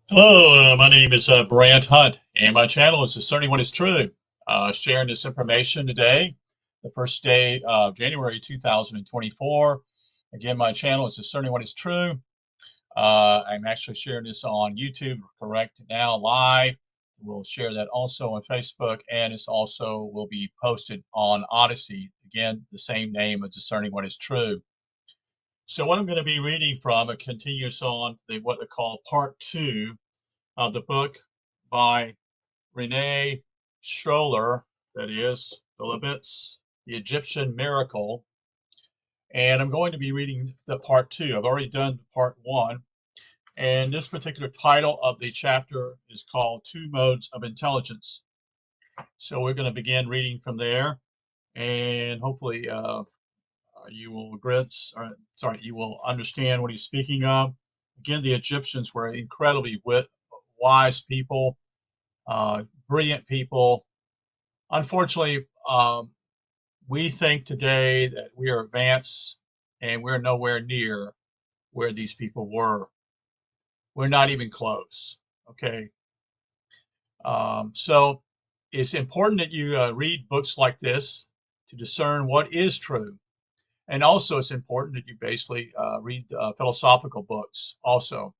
Hello, my name is Brant Hunt, and my channel is Discerning What is True. Sharing this information today, the first day of January 2024. Again, my channel is Discerning What is True. I'm actually sharing this on YouTube, correct now, live. We'll share that also on Facebook, and it's also will be posted on Odyssey. Again, the same name of Discerning What is True. So, what I'm going to be reading from, it continues on what they call part two of the book by Rene Schwaller, that is, de Lubicz, The Egyptian Miracle. And I'm going to be reading the part two. I've already done part one. And this particular title of the chapter is called Two Modes of Intelligence. So we're going to begin reading from there. And hopefully you will you will understand what he's speaking of. Again, the Egyptians were incredibly wise people, brilliant people. Unfortunately, we think today that we are advanced and we're nowhere near where these people were. We're not even close. Okay. So it's important that you read books like this to discern what is true. And also, it's important that you basically read philosophical books also.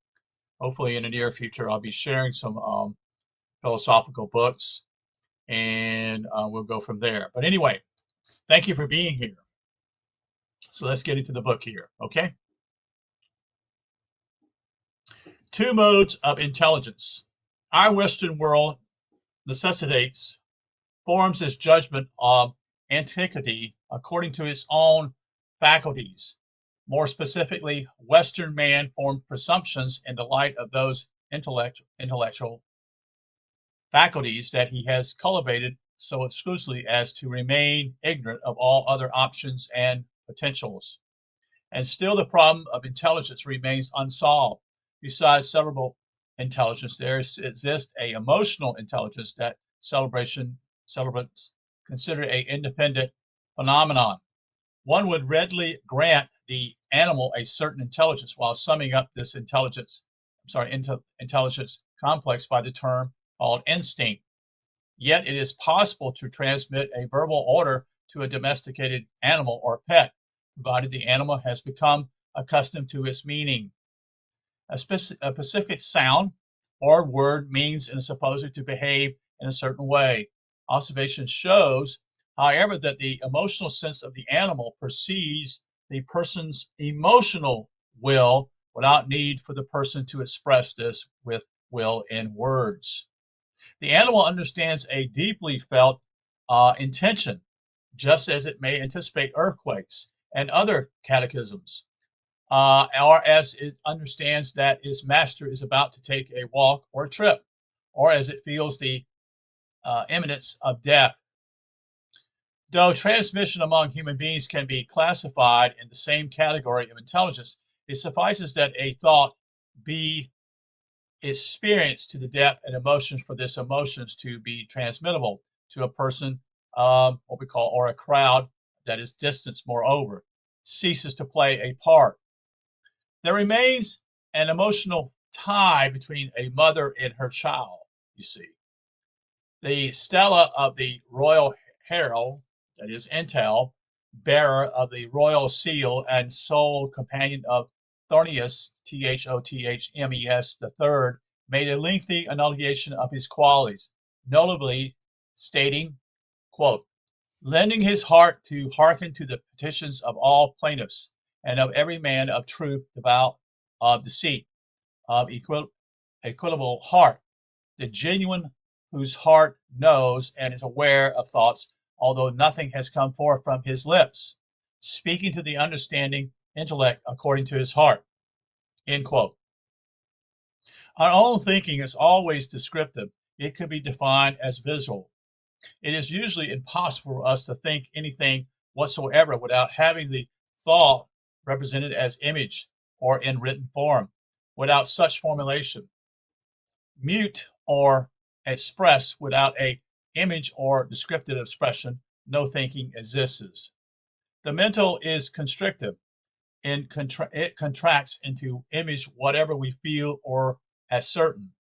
Hopefully, in the near future, I'll be sharing some philosophical books and we'll go from there. But anyway, thank you for being here. So let's get into the book here, okay? Two modes of intelligence. Our Western world necessitates, forms its judgment of antiquity according to its own faculties. More specifically, Western man formed presumptions in the light of those intellectual faculties that he has cultivated so exclusively as to remain ignorant of all other options and potentials. And still the problem of intelligence remains unsolved. Besides cerebral intelligence, there exists a emotional intelligence that celebrants consider a independent phenomenon. One would readily grant the animal a certain intelligence while summing up this intelligence complex by the term called instinct. Yet it is possible to transmit a verbal order to a domesticated animal or pet, provided the animal has become accustomed to its meaning. A specific sound or word means and is supposed to behave in a certain way. Observation shows, however, that the emotional sense of the animal perceives the person's emotional will without need for the person to express this with will in words. The animal understands a deeply felt intention, just as it may anticipate earthquakes and other cataclysms, or as it understands that its master is about to take a walk or a trip, or as it feels the imminence of death. Though transmission among human beings can be classified in the same category of intelligence, it suffices that a thought be experienced to the depth and emotions for this emotions to be transmittable to a person, what we call, or a crowd that is distance, moreover, ceases to play a part. There remains an emotional tie between a mother and her child, you see. The stela of the royal herald, that is Intel, bearer of the royal seal and sole companion of Thornius, Thothmes the third, made a lengthy enunciation of his qualities, notably stating, quote, lending his heart to hearken to the petitions of all plaintiffs, and of every man of truth, devout of deceit, of equitable heart, the genuine whose heart knows and is aware of thoughts, although nothing has come forth from his lips, speaking to the understanding intellect according to his heart. End quote. Our own thinking is always descriptive. It could be defined as visual. It is usually impossible for us to think anything whatsoever without having the thought represented as image or in written form. Without such formulation, mute or express without a image or descriptive expression, no thinking exists. The mental is constrictive and it contracts into image whatever we feel or as certain.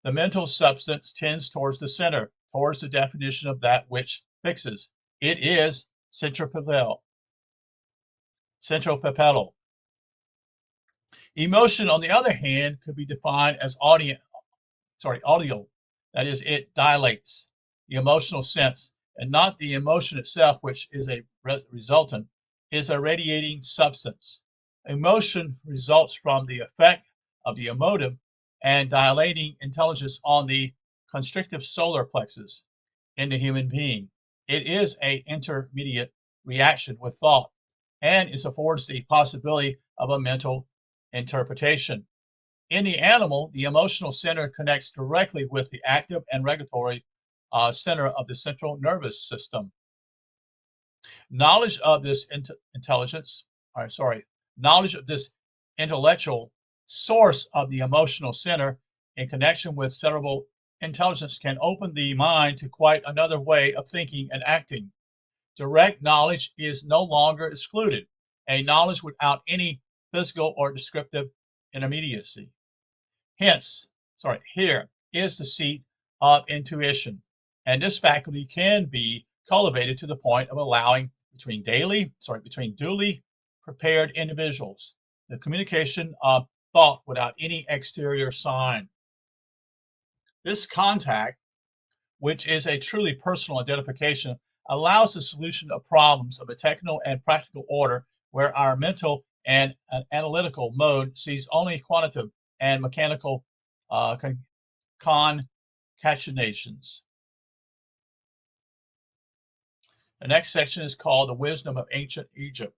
The mental substance tends towards the center, towards the definition of that which fixes. It is centripetal. Centripetal. Emotion, on the other hand, could be defined as audio. That is, it dilates the emotional sense, and not the emotion itself, which is a resultant, is a radiating substance. Emotion results from the effect of the emotive and dilating intelligence on the constrictive solar plexus in the human being. It is an intermediate reaction with thought, and it affords the possibility of a mental interpretation. In the animal, the emotional center connects directly with the active and regulatory center of the central nervous system. Knowledge of this knowledge of this intellectual source of the emotional center in connection with cerebral intelligence can open the mind to quite another way of thinking and acting. Direct knowledge is no longer excluded, a knowledge without any physical or descriptive intermediacy. Here is the seat of intuition, and this faculty can be cultivated to the point of allowing between duly prepared individuals the communication of thought without any exterior sign. This contact, which is a truly personal identification, allows the solution of problems of a technical and practical order where our mental and analytical mode sees only quantitative and mechanical concatenations. The next section is called The Wisdom of Ancient Egypt.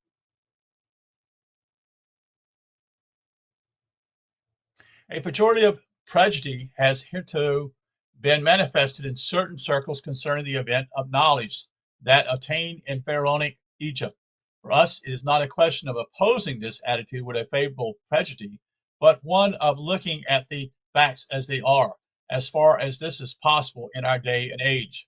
A pejorative prejudice has hitherto been manifested in certain circles concerning the event of knowledge that obtained in pharaonic Egypt. For us, it is not a question of opposing this attitude with a favorable prejudice, but one of looking at the facts as they are, as far as this is possible in our day and age.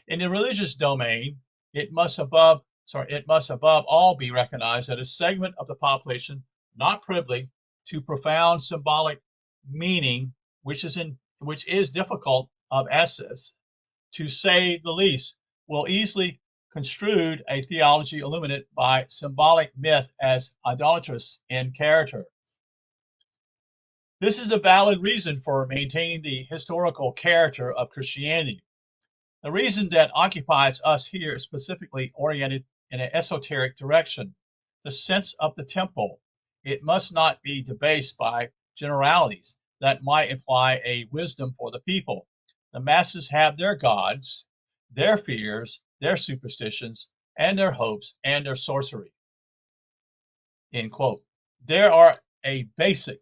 In the religious domain, it must above all be recognized that a segment of the population not privy to profound symbolic meaning, which is difficult of access, to say the least, will easily construe a theology illuminated by symbolic myth as idolatrous in character. This is a valid reason for maintaining the historical character of Christianity. The reason that occupies us here is specifically oriented in an esoteric direction, the sense of the temple. It must not be debased by generalities that might imply a wisdom for the people. The masses have their gods, their fears, their superstitions, and their hopes, and their sorcery. End quote. There are a basic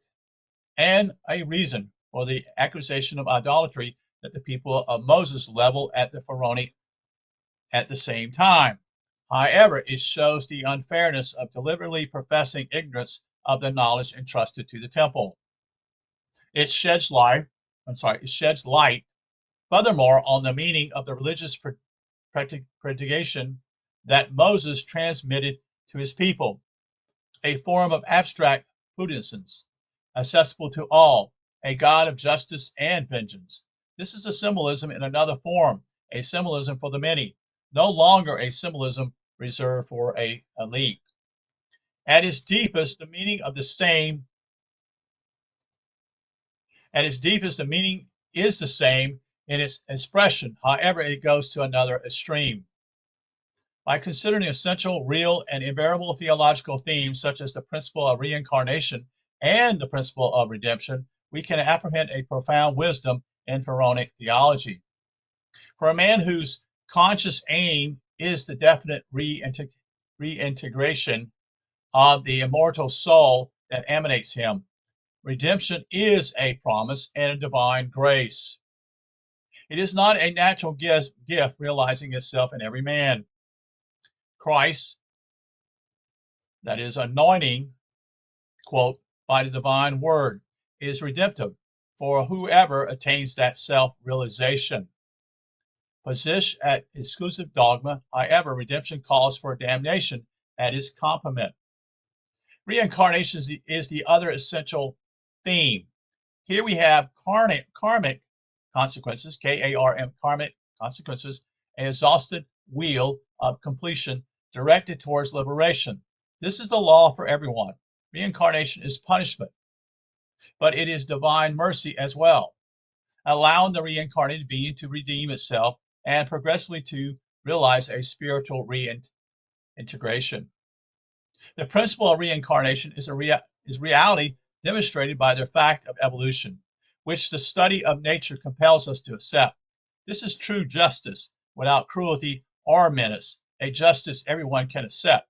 and a reason for the accusation of idolatry that the people of Moses leveled at the pharaonic at the same time. However, it shows the unfairness of deliberately professing ignorance of the knowledge entrusted to the temple. It sheds light, furthermore, on the meaning of the religious predication that Moses transmitted to his people, a form of abstract puissance, accessible to all, a God of justice and vengeance. This is a symbolism in another form, a symbolism for the many, no longer a symbolism reserved for an elite. At its deepest, the meaning is the same in its expression. However, it goes to another extreme. By considering essential, real, and invariable theological themes such as the principle of reincarnation and the principle of redemption, we can apprehend a profound wisdom in pharaonic theology. For a man whose conscious aim is the definite reintegration of the immortal soul that animates him, redemption is a promise and a divine grace. It is not a natural gift realizing itself in every man. Christ, that is, anointing, quote, by the divine word, is redemptive for whoever attains that self-realization. Position at exclusive dogma, however, redemption calls for damnation at its complement. Reincarnation is the other essential theme. Here we have karmic consequences, K-A-R-M, karmic consequences, an exhausted wheel of completion directed towards liberation. This is the law for everyone. Reincarnation is punishment, but it is divine mercy as well, allowing the reincarnated being to redeem itself and progressively to realize a spiritual reintegration. The principle of reincarnation is reality demonstrated by the fact of evolution, which the study of nature compels us to accept. This is true justice without cruelty or menace, a justice everyone can accept.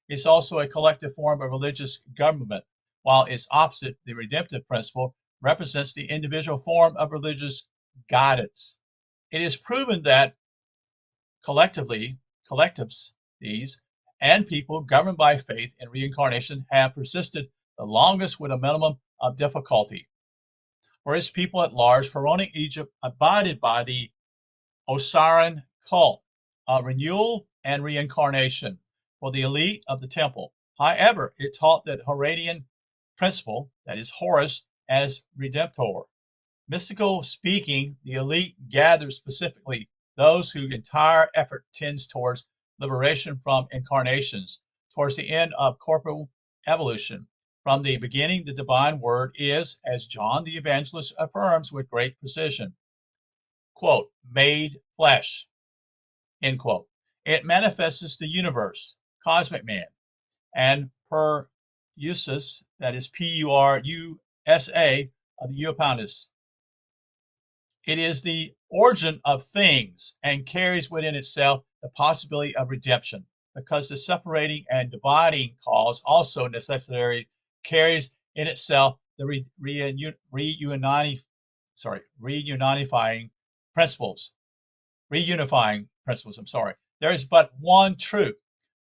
It's also a collective form of religious government, while its opposite, the redemptive principle, represents the individual form of religious guidance. It is proven that collectives, these, and people governed by faith in reincarnation have persisted the longest with a minimum of difficulty. For its people at large, Pharaonic Egypt abided by the Osiris cult of renewal and reincarnation for the elite of the temple. However, it taught that Horadian principle, that is Horus, as redemptor. Mystical speaking, the elite gathers specifically those whose entire effort tends towards liberation from incarnations, towards the end of corporal evolution. From the beginning, the divine word is, as John the Evangelist affirms with great precision, quote, made flesh, end quote. It manifests the universe, cosmic man, and per usus, that is P-U-R-U-S-A, of the Upanishads. It is the origin of things and carries within itself the possibility of redemption, because the separating and dividing cause also necessarily carries in itself the reunifying principles. There is but one truth,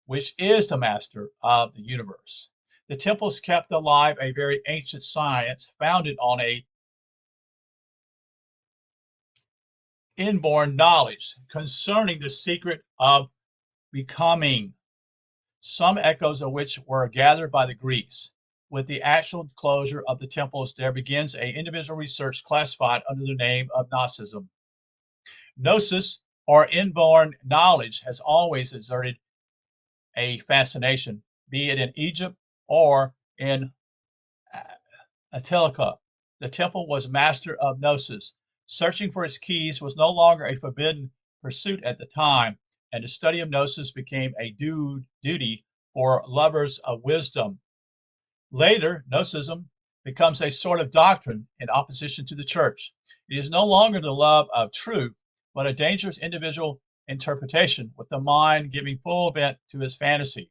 which is the master of the universe. The temples kept alive a very ancient science founded on a inborn knowledge concerning the secret of becoming, some echoes of which were gathered by the Greeks. With the actual closure of the temples, there begins a individual research classified under the name of Gnosticism. Gnosis, or inborn knowledge, has always exerted a fascination, be it in Egypt or in Attica. The temple was master of Gnosis. Searching for its keys was no longer a forbidden pursuit at the time, and the study of Gnosis became a duty for lovers of wisdom. Later, Gnosticism becomes a sort of doctrine in opposition to the church. It is no longer the love of truth, but a dangerous individual interpretation, with the mind giving full vent to his fantasy.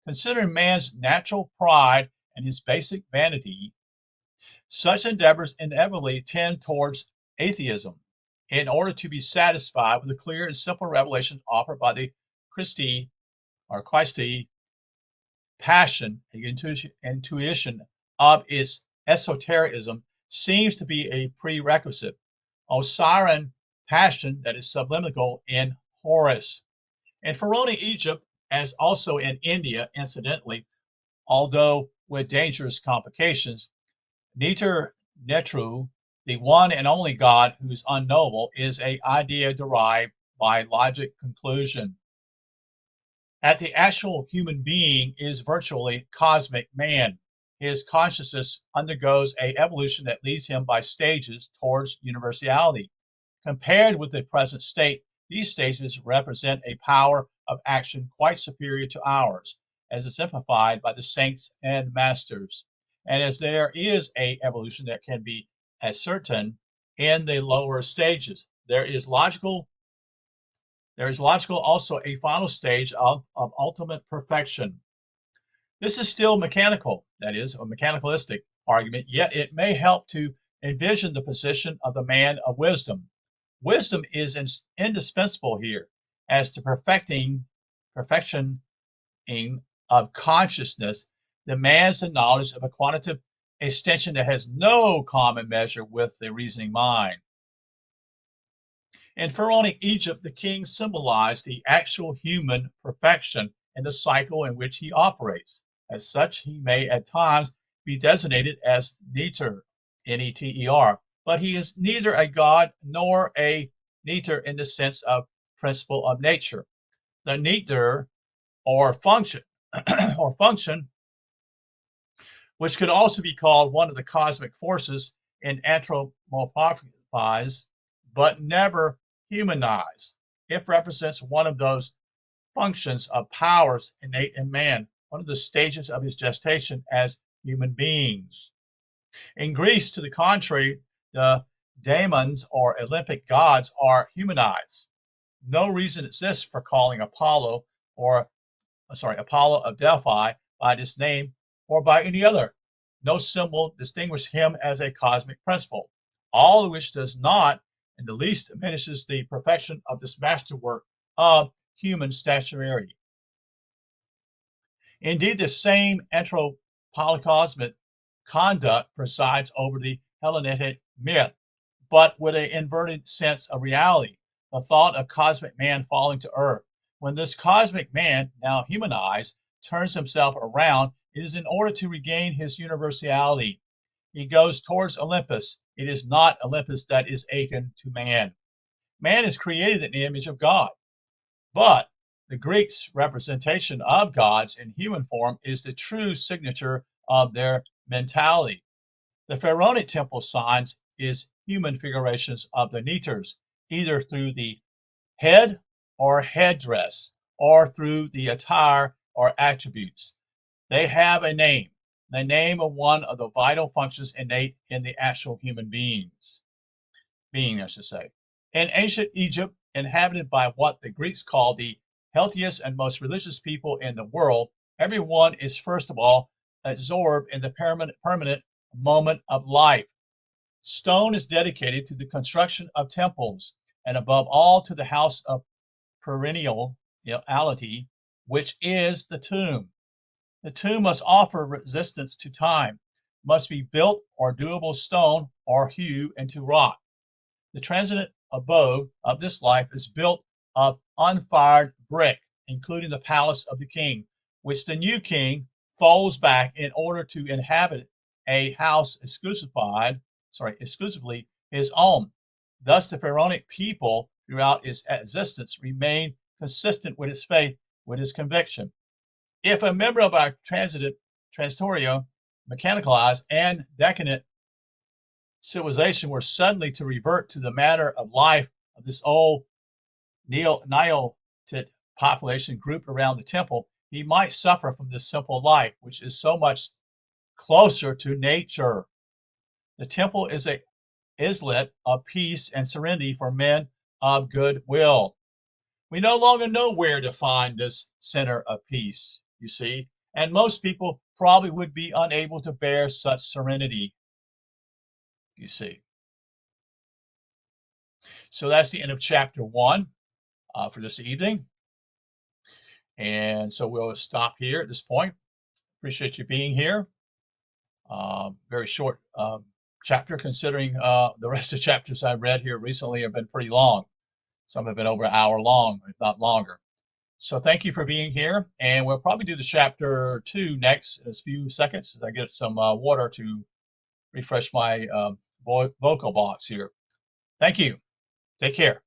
Considering man's natural pride and his basic vanity, such endeavors inevitably tend towards atheism in order to be satisfied with the clear and simple revelation offered by the Christi passion. The intuition of its esotericism seems to be a prerequisite. Osirian passion that is subliminal in Horus. In Pharaonic Egypt, as also in India, incidentally, although with dangerous complications, Netru, the one and only God who is unknowable, is an idea derived by logic conclusion. At the actual human being is virtually cosmic man. His consciousness undergoes a evolution that leads him by stages towards universality. Compared with the present state, these stages represent a power of action quite superior to ours, as exemplified by the saints and masters. And as there is a evolution that can be ascertained in the lower stages, there is logical also a final stage of ultimate perfection. This is still mechanical, that is, a mechanicalistic argument, yet it may help to envision the position of the man of wisdom. Wisdom is indispensable here as to perfectioning of consciousness demands the knowledge of a quantitative extension that has no common measure with the reasoning mind. In Pharaonic Egypt, the king symbolized the actual human perfection in the cycle in which he operates. As such, he may at times be designated as Neter, Neter, but he is neither a god nor a neter in the sense of principle of nature. The neter or function or function, which could also be called one of the cosmic forces in anthropomorphize but never humanize. It represents one of those functions of powers innate in man, one of the stages of his gestation as human beings. In Greece, to the contrary, the daemons or Olympic gods are humanized. No reason exists for calling Apollo Apollo of Delphi by this name or by any other. No symbol distinguishes him as a cosmic principle, all of which does not in the least diminishes the perfection of this masterwork of human statuary. Indeed, the same anthropocosmic conduct presides over the Hellenic myth, but with an inverted sense of reality, the thought of cosmic man falling to earth. When this cosmic man, now humanized, turns himself around, it is in order to regain his universality. He goes towards Olympus. It is not Olympus that is akin to man. Man is created in the image of God, but the Greeks' representation of gods in human form is the true signature of their mentality. The pharaonic temple signs is human figurations of the neters, either through the head or headdress, or through the attire or attributes. They have a name, the name of one of the vital functions innate in the actual human being, I should say. In ancient Egypt, inhabited by what the Greeks called the healthiest and most religious people in the world, everyone is first of all absorbed in the permanent moment of life. Stone is dedicated to the construction of temples, and above all to the house of perenniality, which is the tomb. The tomb must offer resistance to time, must be built or durable stone or hew into rock. The transient abode of this life is built of unfired brick, including the palace of the king, which the new king folds back in order to inhabit a house exclusively his own. Thus, the pharaonic people throughout its existence remain consistent with his faith, with his conviction. If a member of our transitorio, mechanicalized, and decadent civilization were suddenly to revert to the matter of life of this old Neolithic population grouped around the temple, he might suffer from this simple life, which is so much closer to nature. The temple is a islet of peace and serenity for men of good will. We no longer know where to find this center of peace, you see, and most people probably would be unable to bear such serenity, you see. So that's the end of chapter 1 for this evening. And so we'll stop here at this point. Appreciate you being here. Very short chapter considering the rest of the chapters I've read here recently have been pretty long. Some have been over an hour long, if not longer. So thank you for being here. And we'll probably do the chapter 2 next in a few seconds as I get some water to refresh my vocal box here. Thank you. Take care.